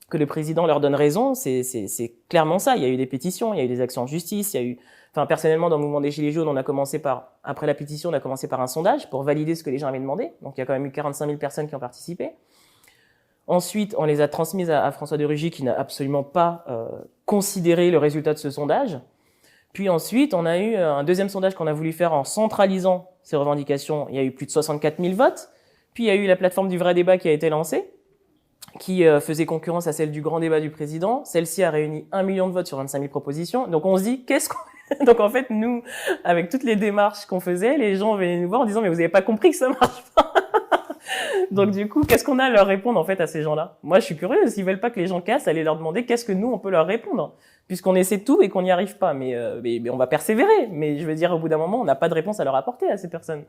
que le président leur donne raison, c'est clairement ça. Il y a eu des pétitions, il y a eu des actions en justice, il y a eu, enfin, personnellement, dans le mouvement des Gilets jaunes, après la pétition, on a commencé par un sondage pour valider ce que les gens avaient demandé. Donc, il y a quand même eu 45 000 personnes qui ont participé. Ensuite, on les a transmises à François de Rugy qui n'a absolument pas considéré le résultat de ce sondage. Puis ensuite, on a eu un deuxième sondage qu'on a voulu faire en centralisant ces revendications. Il y a eu plus de 64 000 votes. Puis il y a eu la plateforme du vrai débat qui a été lancée, qui faisait concurrence à celle du grand débat du président. Celle-ci a réuni 1 million de votes sur 25 000 propositions. Donc on se dit, donc en fait, nous, avec toutes les démarches qu'on faisait, les gens venaient nous voir en disant, mais vous n'avez pas compris que ça marche pas. Donc du coup, qu'est-ce qu'on a à leur répondre en fait à ces gens-là? Moi, je suis curieux. S'ils veulent pas que les gens cassent, allez leur demander qu'est-ce que nous on peut leur répondre, puisqu'on essaie tout et qu'on n'y arrive pas. Mais on va persévérer. Mais je veux dire, au bout d'un moment, on n'a pas de réponse à leur apporter à ces personnes.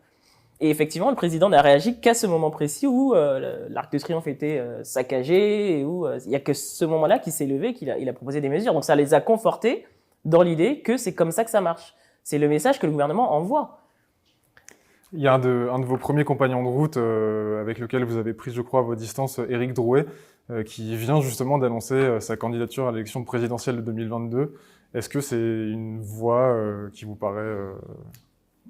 Et effectivement, le président n'a réagi qu'à ce moment précis où l'Arc de Triomphe était saccagé et où il y a que ce moment-là qu'il s'est levé, qu'il a proposé des mesures. Donc ça les a confortés dans l'idée que c'est comme ça que ça marche. C'est le message que le gouvernement envoie. Il y a un de vos premiers compagnons de route avec lequel vous avez pris, je crois, vos distances, Éric Drouet, qui vient justement d'annoncer sa candidature à l'élection présidentielle de 2022. Est-ce que c'est une voie qui vous paraît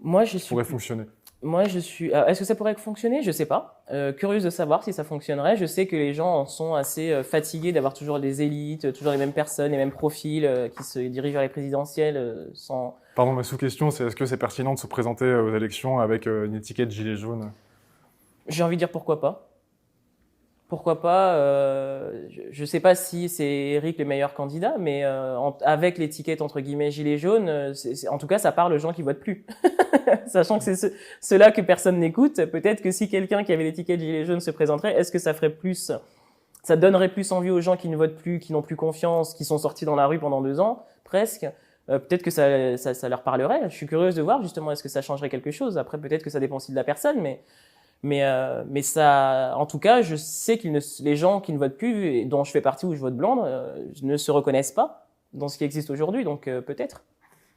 pourrait fonctionner? Moi, je suis. Est-ce que ça pourrait fonctionner? Je sais pas. Curieuse de savoir si ça fonctionnerait. Je sais que les gens en sont assez fatigués d'avoir toujours des élites, toujours les mêmes personnes, les mêmes profils qui se dirigent vers les présidentielles sans. Pardon, ma sous-question, c'est est-ce que c'est pertinent de se présenter aux élections avec une étiquette gilet jaune? J'ai envie de dire pourquoi pas. Pourquoi pas je sais pas si c'est Éric le meilleur candidat, mais avec l'étiquette entre guillemets gilet jaune, en tout cas ça parle aux gens qui votent plus. Sachant que c'est ceux-là que personne n'écoute, peut-être que si quelqu'un qui avait l'étiquette gilet jaune se présenterait, est-ce que ça ferait plus, ça donnerait plus envie aux gens qui ne votent plus, qui n'ont plus confiance, qui sont sortis dans la rue pendant 2 ans, presque. Peut-être que ça leur parlerait. Je suis curieuse de voir justement est-ce que ça changerait quelque chose. Après peut-être que ça dépend aussi de la personne, mais ça, en tout cas, je sais les gens qui ne votent plus, et dont je fais partie ou je vote blanc, ne se reconnaissent pas dans ce qui existe aujourd'hui, donc peut-être.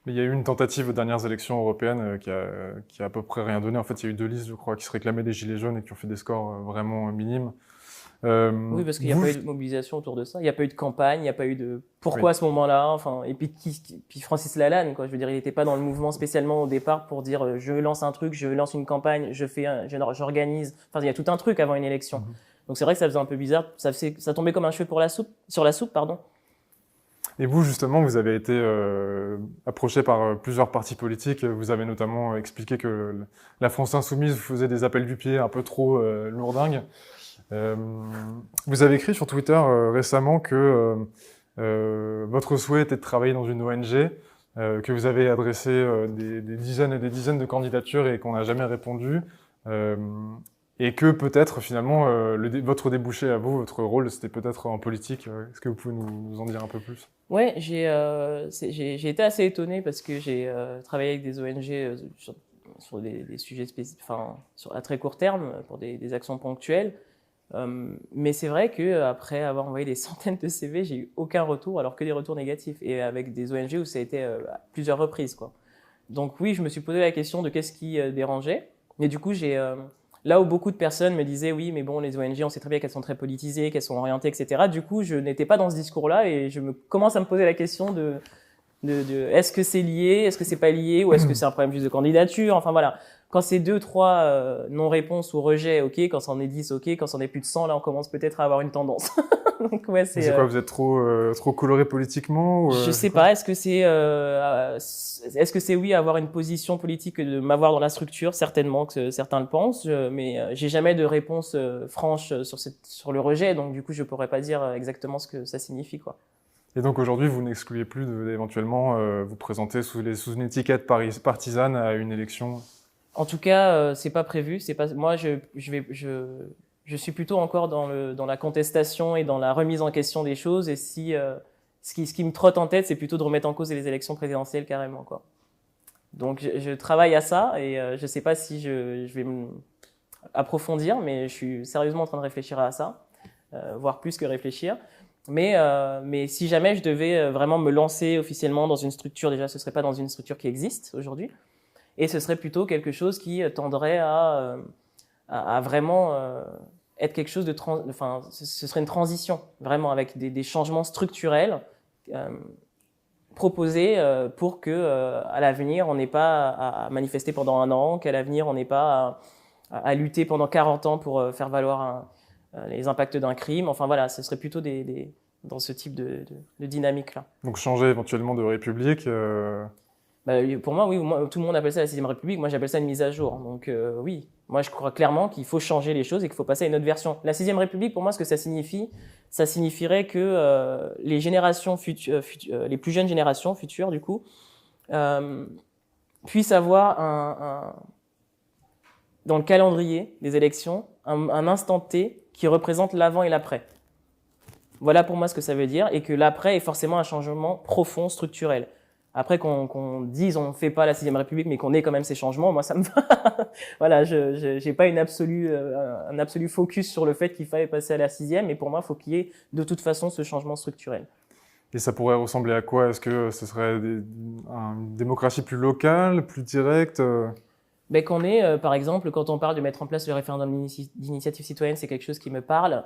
Mais il y a eu une tentative aux dernières élections européennes qui a à peu près rien donné. En fait, il y a eu 2 listes, je crois, qui se réclamaient des gilets jaunes et qui ont fait des scores vraiment minimes. Oui, parce qu'il n'y a pas eu de mobilisation autour de ça. Il n'y a pas eu de campagne, il n'y a pas eu de pourquoi à ce moment-là. Enfin, et puis Francis Lalanne, quoi. Je veux dire, il n'était pas dans le mouvement spécialement au départ pour dire je lance un truc, je lance une campagne, j'organise. Enfin, il y a tout un truc avant une élection. Donc c'est vrai que ça faisait un peu bizarre. Ça tombait comme un cheveu sur la soupe, pardon. Et vous, justement, vous avez été approché par plusieurs partis politiques. Vous avez notamment expliqué que la France Insoumise vous faisait des appels du pied un peu trop lourdingues. Vous avez écrit sur Twitter récemment que votre souhait était de travailler dans une ONG, que vous avez adressé des dizaines et des dizaines de candidatures et qu'on n'a jamais répondu, et que peut-être finalement votre débouché à vous, votre rôle, c'était peut-être en politique. Est-ce que vous pouvez nous en dire un peu plus? Ouais, j'ai été assez étonné parce que j'ai travaillé avec des ONG sur des sujets spécifiques, enfin à très court terme pour des actions ponctuelles. Mais c'est vrai que après avoir envoyé des centaines de CV, j'ai eu aucun retour, alors que des retours négatifs, et avec des ONG où ça a été à plusieurs reprises, quoi. Donc oui, je me suis posé la question de qu'est-ce qui dérangeait. Mais du coup, là où beaucoup de personnes me disaient oui, mais bon, les ONG, on sait très bien qu'elles sont très politisées, qu'elles sont orientées, etc. Du coup, je n'étais pas dans ce discours-là et je commence à me poser la question de est-ce que c'est lié, est-ce que c'est pas lié, ou est-ce que c'est un problème juste de candidature. Enfin voilà. Quand c'est 2, 3 non-réponses ou rejets, ok. Quand c'en est 10, ok. Quand c'en est plus de 100, là, on commence peut-être à avoir une tendance. Donc ouais, c'est quoi, vous êtes trop coloré politiquement ou, je sais pas. Est-ce que c'est oui avoir une position politique de m'avoir dans la structure? Certainement que certains le pensent, mais j'ai jamais de réponse franche sur le rejet. Donc du coup, je pourrais pas dire exactement ce que ça signifie, quoi. Et donc aujourd'hui, vous n'excluez plus d'éventuellement vous présenter sous une étiquette partisane à une élection? En tout cas, c'est pas prévu. C'est pas moi. Je suis plutôt encore dans la contestation et dans la remise en question des choses. Et ce qui me trotte en tête, c'est plutôt de remettre en cause les élections présidentielles carrément, quoi. Donc je travaille à ça et je sais pas si je vais approfondir, mais je suis sérieusement en train de réfléchir à ça, voire plus que réfléchir. Mais si jamais je devais vraiment me lancer officiellement dans une structure, déjà ce serait pas dans une structure qui existe aujourd'hui. Et ce serait plutôt quelque chose qui tendrait à vraiment être quelque chose enfin, ce serait une transition, vraiment, avec des changements structurels proposés pour que, à l'avenir, on n'ait pas à manifester pendant 1 an, qu'à l'avenir, on n'ait pas à lutter pendant 40 ans pour faire valoir les impacts d'un crime. Enfin voilà, ce serait plutôt dans ce type de dynamique-là. Donc changer éventuellement de république pour moi, oui, tout le monde appelle ça la 6e République. Moi, j'appelle ça une mise à jour. Donc oui, moi, je crois clairement qu'il faut changer les choses et qu'il faut passer à une autre version. La 6e République, pour moi, ce que ça signifie, ça signifierait que les générations les plus jeunes générations futures, du coup, puissent avoir dans le calendrier des élections un instant T qui représente l'avant et l'après. Voilà pour moi ce que ça veut dire, et que l'après est forcément un changement profond, structurel. Après qu'on dise on ne fait pas la 6e République, mais qu'on ait quand même ces changements, moi ça me va. Voilà, je n'ai pas un absolu focus sur le fait qu'il fallait passer à la 6e, mais pour moi, il faut qu'il y ait de toute façon ce changement structurel. Et ça pourrait ressembler à quoi? Est-ce que ce serait une démocratie plus locale, plus directe? Ben, qu'on ait, par exemple, quand on parle de mettre en place le référendum d'initiative citoyenne, c'est quelque chose qui me parle.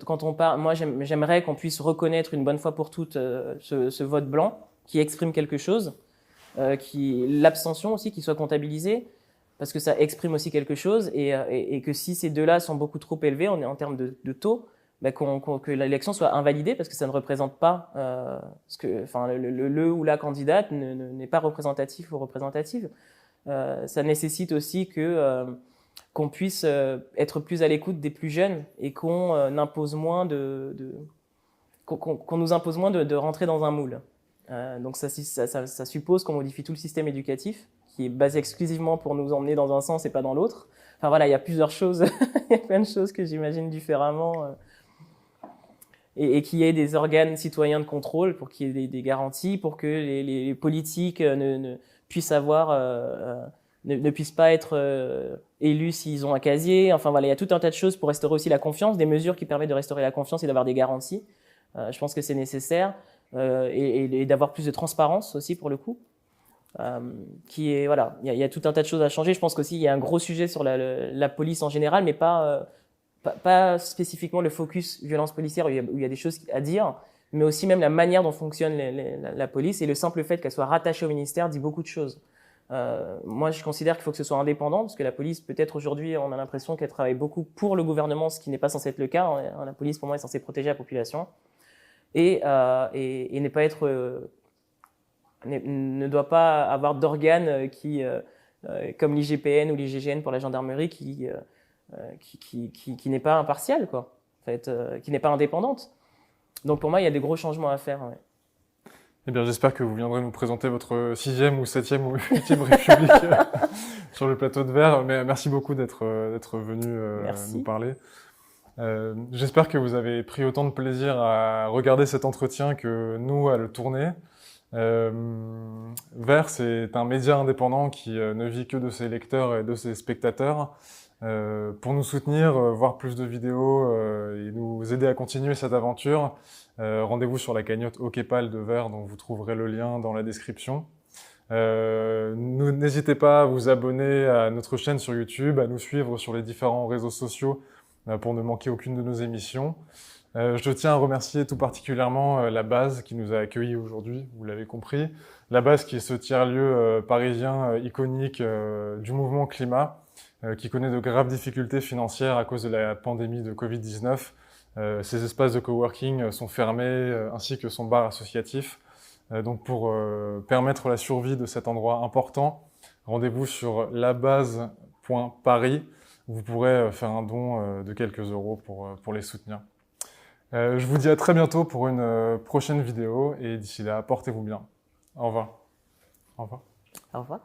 Quand on parle, moi, j'aimerais qu'on puisse reconnaître une bonne fois pour toutes ce vote blanc qui exprime quelque chose, l'abstention aussi qui soit comptabilisée, parce que ça exprime aussi quelque chose, et que si ces deux-là sont beaucoup trop élevés en termes de taux, ben que l'élection soit invalidée parce que ça ne représente pas le ou la candidate n'est pas représentatif ou représentative. Ça nécessite aussi qu'on puisse être plus à l'écoute des plus jeunes et qu'on impose moins qu'on nous impose moins de rentrer dans un moule. Donc ça suppose qu'on modifie tout le système éducatif qui est basé exclusivement pour nous emmener dans un sens et pas dans l'autre. Enfin voilà, il y a plusieurs choses, il y a plein de choses que j'imagine différemment. Et qu'il y ait des organes citoyens de contrôle pour qu'il y ait des garanties, pour que les politiques ne puissent ne puissent pas être élus s'ils ont un casier. Enfin voilà, il y a tout un tas de choses pour restaurer aussi la confiance, des mesures qui permettent de restaurer la confiance et d'avoir des garanties. Je pense que c'est nécessaire et d'avoir plus de transparence aussi pour le coup. Voilà, il y a tout un tas de choses à changer. Je pense qu'aussi il y a un gros sujet sur la police en général, mais pas spécifiquement le focus violence policière où il y a des choses à dire, mais aussi même la manière dont fonctionne la police, et le simple fait qu'elle soit rattachée au ministère dit beaucoup de choses. Moi, je considère qu'il faut que ce soit indépendant, parce que la police, peut-être aujourd'hui, on a l'impression qu'elle travaille beaucoup pour le gouvernement, ce qui n'est pas censé être le cas. La police, pour moi, est censée protéger la population et ne doit pas avoir d'organes comme l'IGPN ou l'IGGN pour la gendarmerie, qui n'est pas impartiale, quoi, en fait, qui n'est pas indépendante. Donc pour moi, il y a des gros changements à faire. Ouais. Eh bien, j'espère que vous viendrez nous présenter votre 6e ou 7e ou 8e République sur le plateau de verre. Mais merci beaucoup d'être venu nous parler. J'espère que vous avez pris autant de plaisir à regarder cet entretien que nous à le tourner. Vert, c'est un média indépendant qui ne vit que de ses lecteurs et de ses spectateurs. Pour nous soutenir, voir plus de vidéos et nous aider à continuer cette aventure, rendez-vous sur la cagnotte OKPAL de Vert, dont vous trouverez le lien dans la description. N'hésitez pas à vous abonner à notre chaîne sur YouTube, à nous suivre sur les différents réseaux sociaux pour ne manquer aucune de nos émissions. Je tiens à remercier tout particulièrement la base qui nous a accueillis aujourd'hui, vous l'avez compris. La base qui est ce tiers-lieu parisien iconique du mouvement climat, qui connaît de graves difficultés financières à cause de la pandémie de Covid-19. Ces espaces de coworking sont fermés, ainsi que son bar associatif. Donc pour permettre la survie de cet endroit important, rendez-vous sur labase.paris. Vous pourrez faire un don de quelques euros pour les soutenir. Je vous dis à très bientôt pour une prochaine vidéo et d'ici là, portez-vous bien. Au revoir. Au revoir. Au revoir.